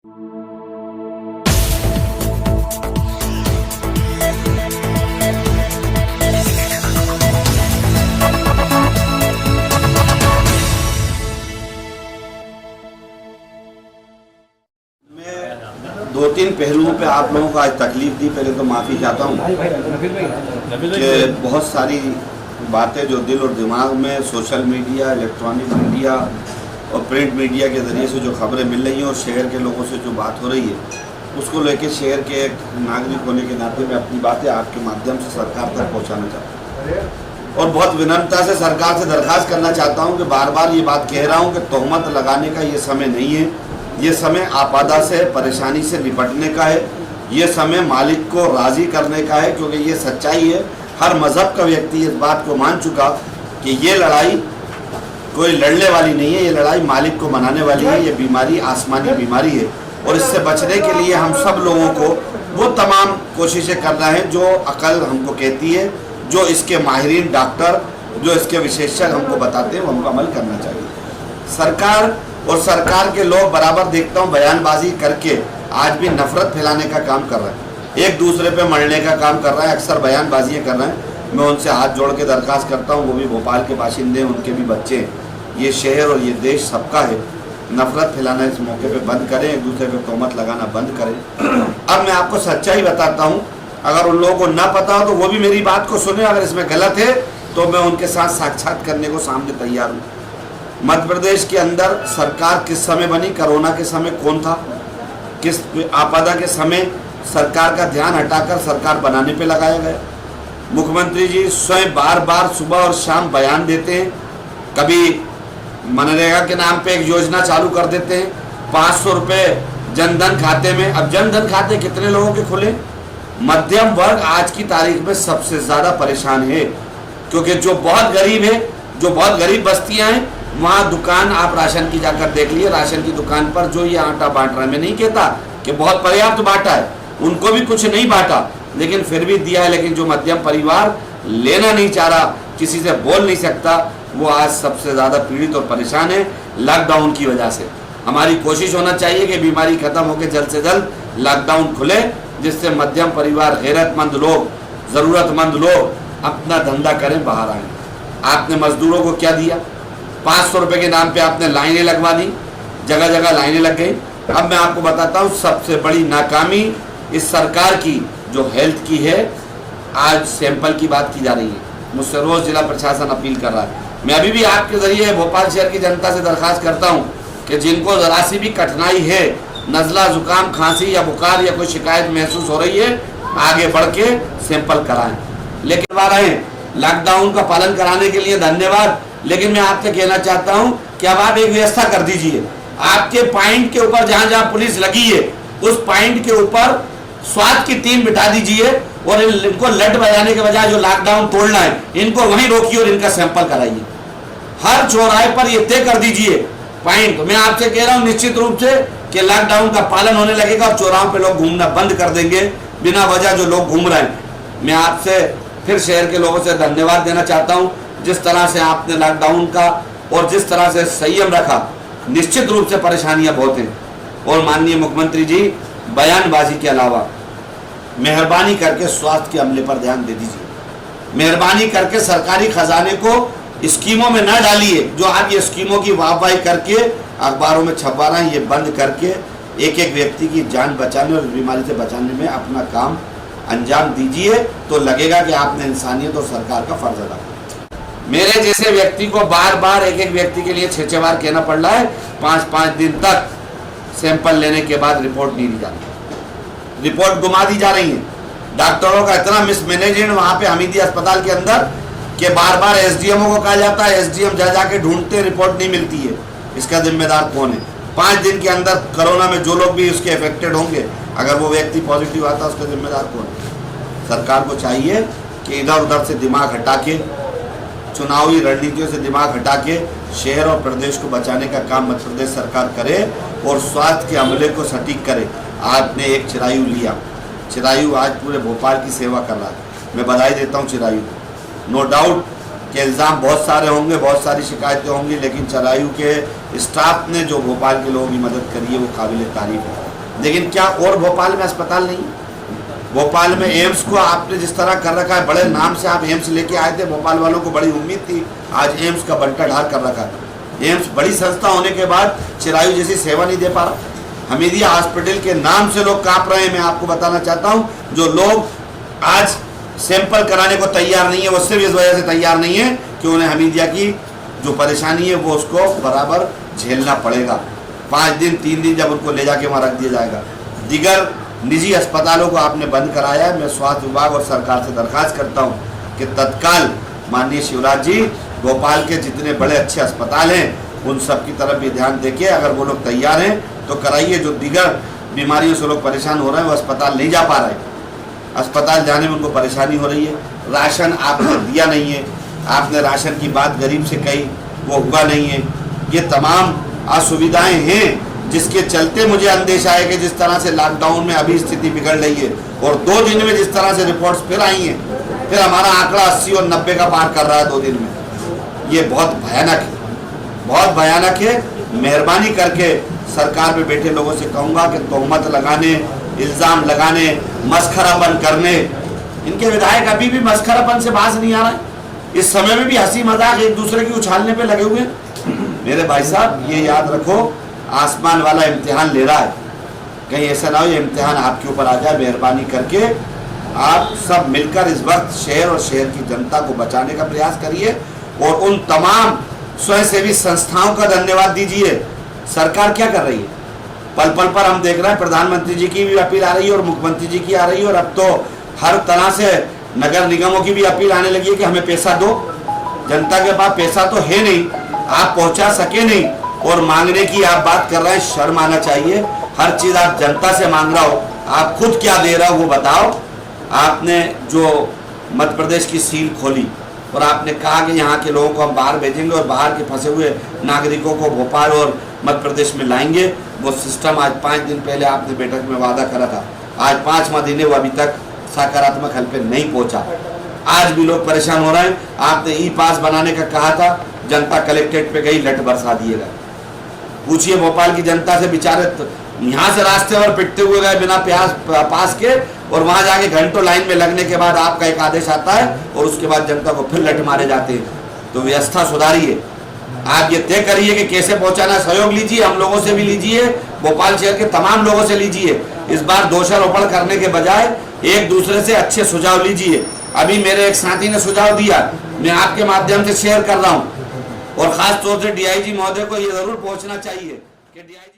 दो तीन पहलुओं पे आप लोगों को आज तकलीफ दी। पहले तो माफ़ी चाहता हूँ कि बहुत सारी बातें जो दिल और दिमाग में सोशल मीडिया, इलेक्ट्रॉनिक मीडिया और प्रिंट मीडिया के ज़रिए से जो खबरें मिल रही हैं और शहर के लोगों से जो बात हो रही है, उसको लेकर शहर के एक नागरिक होने के नाते मैं अपनी बातें आपके माध्यम से सरकार तक पहुँचाना चाहता हूँ और बहुत विनम्रता से सरकार से दरख्वास्त करना चाहता हूँ कि बार बार ये बात कह रहा हूँ कि तोहमत लगाने का ये समय नहीं है। ये समय आपदा से, परेशानी से निपटने का है। ये समय मालिक को राज़ी करने का है, क्योंकि ये सच्चाई है। हर मज़हब का व्यक्ति इस बात को मान चुका कि ये लड़ाई कोई लड़ने वाली नहीं है, ये लड़ाई मालिक को मनाने वाली है। ये बीमारी आसमानी बीमारी है और इससे बचने के लिए हम सब लोगों को वो तमाम कोशिशें करना है जो अकल हमको कहती है, जो इसके माहिरीन डॉक्टर, जो इसके विशेषज्ञ हमको बताते हैं, वो हमको अमल करना चाहिए। सरकार और सरकार के लोग बराबर देखता हूँ बयानबाजी करके आज भी नफरत फैलाने का काम कर रहे हैं, एक दूसरे पे मरने का काम कर रहा है, अक्सर बयानबाजियाँ कर रहे हैं। मैं उनसे हाथ जोड़ के दरख्वास्त करता हूँ, वो भी भोपाल के बाशिंदे हैं, उनके भी बच्चे हैं। ये शहर और ये देश सबका है। नफरत फैलाना इस मौके पे बंद करें, एक दूसरे पे तोहमत लगाना बंद करें। अब मैं आपको सच्चाई बताता हूँ, अगर उन लोगों को ना पता हो तो वो भी मेरी बात को सुने। अगर इसमें गलत है तो मैं उनके साथ साक्षात करने को सामने तैयार हूँ। मध्य प्रदेश के अंदर सरकार किस समय बनी? कोरोना के समय कौन था? किस आपदा के समय सरकार का ध्यान हटाकर सरकार बनाने पे लगाया गया? मुख्यमंत्री जी स्वयं बार बार सुबह और शाम बयान देते हैं। कभी मनरेगा के नाम पे एक योजना चालू कर देते हैं, 500 रुपये जनधन खाते में। अब जनधन खाते कितने लोगों के खुले? मध्यम वर्ग आज की तारीख में सबसे ज़्यादा परेशान है, क्योंकि जो बहुत गरीब है, जो बहुत गरीब बस्तियां हैं, वहाँ दुकान आप राशन की जाकर देख लिए, राशन की दुकान पर जो ये आटा बांट रहा है, मैं नहीं कहता कि बहुत पर्याप्त बांटा है, उनको भी कुछ नहीं बांटा, लेकिन फिर भी दिया है। लेकिन जो मध्यम परिवार लेना नहीं चाह रहा, किसी से बोल नहीं सकता, वो आज सबसे ज़्यादा पीड़ित और परेशान है लॉकडाउन की वजह से। हमारी कोशिश होना चाहिए कि बीमारी खत्म होकर जल्द से जल्द लॉकडाउन खुले, जिससे मध्यम परिवार, गैरतमंद लोग, ज़रूरतमंद लोग अपना धंधा करें, बाहर आएँ। आपने मजदूरों को क्या दिया? 500 रुपये के नाम पे आपने लाइनें लगवा दी, जगह जगह लाइनें लग गई। अब मैं आपको बताता हूँ सबसे बड़ी नाकामी इस सरकार की जो हेल्थ की है। आज सैंपल की बात की जा रही है, मुझसे रोज़ जिला प्रशासन अपील कर रहा है। मैं अभी भी आपके जरिए भोपाल शहर की जनता से दरख्वास्त करता हूँ कि जिनको ज़रा सी भी कठिनाई है, नज़ला, जुकाम, खांसी या बुखार या कोई शिकायत महसूस हो रही है, आगे बढ़ के सैंपल कराएं। लेकिन आ रहे हैं लॉकडाउन का पालन कराने के लिए धन्यवाद, लेकिन मैं आपसे कहना चाहता हूं कि अब आप एक व्यवस्था कर दीजिए। आपके पॉइंट के ऊपर जहां जहां पुलिस लगी है, उस पॉइंट के ऊपर स्वास्थ्य की टीम बिठा दीजिए और इनको लट बजाने के बजाय जो लॉकडाउन तोड़ना है, इनको वहीं रोकिए और इनका सैंपल कराइए। हर चौराहे पर ये तय कर दीजिए पॉइंट। मैं आपसे कह रहा हूँ निश्चित रूप से कि लॉकडाउन का पालन होने लगेगा और चौराहों पर लोग घूमना बंद कर देंगे, बिना वजह जो लोग घूम रहे हैं। मैं आपसे फिर शहर के लोगों से धन्यवाद देना चाहता हूँ, जिस तरह से आपने लॉकडाउन का और जिस तरह से संयम रखा। निश्चित रूप से परेशानियां बहुत हैं और माननीय मुख्यमंत्री जी, बयानबाजी के अलावा मेहरबानी करके स्वास्थ्य के अमले पर ध्यान दे दीजिए। मेहरबानी करके सरकारी खजाने को स्कीमों में न डालिए। जो आप ये स्कीमों की वाहवाही करके अखबारों में छपवा रहे हैं, ये बंद करके एक एक व्यक्ति की जान बचाने और बीमारी से बचाने में अपना काम अंजाम दीजिए, तो लगेगा कि आपने इंसानियत और सरकार का फर्ज अदा किया। मेरे जैसे व्यक्ति को बार बार एक एक व्यक्ति के लिए 6-6 बार कहना पड़ रहा है, 5-5 दिन तक सैंपल लेने के बाद रिपोर्ट नहीं दी जाती, रिपोर्ट गुमा दी जा रही है। डॉक्टरों का इतना मिसमैनेजमेंट वहाँ पे हमीदी अस्पताल के अंदर कि बार बार एसडीएमओ को कहा जाता है, एसडीएम जा जाके ढूंढते, रिपोर्ट नहीं मिलती है। इसका जिम्मेदार कौन है? 5 दिन के अंदर कोरोना में जो लोग भी उसके अफेक्टेड होंगे, अगर वो व्यक्ति पॉजिटिव आता है, उसका जिम्मेदार कौन है? सरकार को चाहिए कि इधर उधर से दिमाग हटा के, चुनावी रणनीतियों से दिमाग हटा के शहर और प्रदेश को बचाने का काम मध्य प्रदेश सरकार करे और स्वास्थ्य के अमले को सटीक करे। आपने एक चिरायु लिया, चिरायु आज पूरे भोपाल की सेवा कर रहा है। मैं बधाई देता हूँ चिरायु को। नो डाउट कि इल्ज़ाम बहुत सारे होंगे, बहुत सारी शिकायतें होंगी, लेकिन चिरायु के स्टाफ ने जो भोपाल के लोगों की मदद करी है वो काबिल तारीफ है। लेकिन क्या और भोपाल में अस्पताल नहीं है? भोपाल में एम्स को आपने जिस तरह कर रखा है, बड़े नाम से आप एम्स लेके आए थे, भोपाल वालों को बड़ी उम्मीद थी, आज एम्स का बंटा ढार कर रखा है। एम्स बड़ी संस्था होने के बाद चिरायु जैसी सेवा नहीं दे पा रहा। हमीदिया हॉस्पिटल के नाम से लोग कांप रहे हैं। मैं आपको बताना चाहता हूं, जो लोग आज सैंपल कराने को तैयार नहीं है, वो सिर्फ इस वजह से तैयार नहीं है कि उन्हें हमीदिया की जो परेशानी है वो उसको बराबर झेलना पड़ेगा। 5 दिन 3 दिन जब उनको ले जाके वहाँ रख दिया जाएगा। दिगर निजी अस्पतालों को आपने बंद कराया है। मैं स्वास्थ्य विभाग और सरकार से दरखास्त करता हूँ कि तत्काल माननीय शिवराज जी भोपाल के जितने बड़े अच्छे अस्पताल हैं उन सब की तरफ भी ध्यान देके अगर वो लोग तैयार हैं तो कराइए। जो दिगर बीमारियों से लोग परेशान हो रहे हैं वो अस्पताल नहीं जा पा रहे हैं, अस्पताल जाने में उनको परेशानी हो रही है। राशन आपने दिया नहीं है, आपने राशन की बात गरीब से कही, वो हुआ नहीं है। ये तमाम असुविधाएं हैं जिसके चलते मुझे अंदेशा है कि जिस तरह से लॉकडाउन में अभी स्थिति बिगड़ रही है और 2 दिन में जिस तरह से रिपोर्ट्स फिर आई हैं, फिर हमारा आंकड़ा 80 और 90 का पार कर रहा है 2 दिन में। ये बहुत भयानक है, बहुत भयानक है। मेहरबानी करके सरकार में बैठे लोगों से कहूँगा कि तोहमत लगाने, इल्ज़ाम लगाने, मस्खरापन करने, इनके विधायक अभी भी मस्खरापन से बाज नहीं आ रहा है। इस समय में भी हंसी मजाक एक दूसरे की उछालने पे लगे हुए हैं। मेरे भाई साहब ये याद रखो, आसमान वाला इम्तिहान ले रहा है, कहीं ऐसा ना हो ये इम्तिहान आपके ऊपर आ जाए। मेहरबानी करके आप सब मिलकर इस वक्त शहर और शहर की जनता को बचाने का प्रयास करिए और उन तमाम स्वयंसेवी संस्थाओं का धन्यवाद दीजिए। सरकार क्या कर रही है? पल पल पर हम देख रहे हैं प्रधानमंत्री जी की भी अपील आ रही है और मुख्यमंत्री जी की आ रही है और अब तो हर तरह से नगर निगमों की भी अपील आने लगी है कि हमें पैसा दो। जनता के पास पैसा तो है नहीं, आप पहुंचा सके नहीं और मांगने की आप बात कर रहे हैं। शर्म आना चाहिए। हर चीज आप जनता से मांग रहा हो, आप खुद क्या दे रहे हो वो बताओ। आपने जो मध्य प्रदेश की सील खोली और आपने कहा कि यहाँ के लोगों को हम बाहर भेजेंगे और बाहर के फंसे हुए नागरिकों को भोपाल और मध्य प्रदेश में लाएंगे, वो सिस्टम आज 5 दिन पहले आपने बैठक में वादा करा था। आज 5वां दिन है, वो अभी तक सकारात्मक हल पे नहीं पहुंचा। आज भी लोग परेशान हो रहे हैं। आपने ई पास बनाने का कहा था, जनता कलेक्ट्रेट पे गई, लट बरसा दिएगा। पूछिए भोपाल की जनता से, बेचारे यहाँ से रास्ते पर पिटते हुए गए बिना पास के और वहां जाके घंटों लाइन में लगने के बाद आपका एक आदेश आता है और उसके बाद जनता को फिर लट मारे जाते हैं। तो व्यवस्था सुधारिए। आप ये तय करिए कि कैसे पहुंचाना, सहयोग लीजिए, हम लोगों से भी लीजिए, भोपाल शहर के तमाम लोगों से लीजिए। इस बार दोषारोपण करने के बजाय एक दूसरे से अच्छे सुझाव लीजिए। अभी मेरे एक साथी ने सुझाव दिया, मैं आपके माध्यम से शेयर कर रहा हूँ और खास तौर से डीआईजी महोदय को ये जरूर पहुंचना चाहिए कि डीआईजी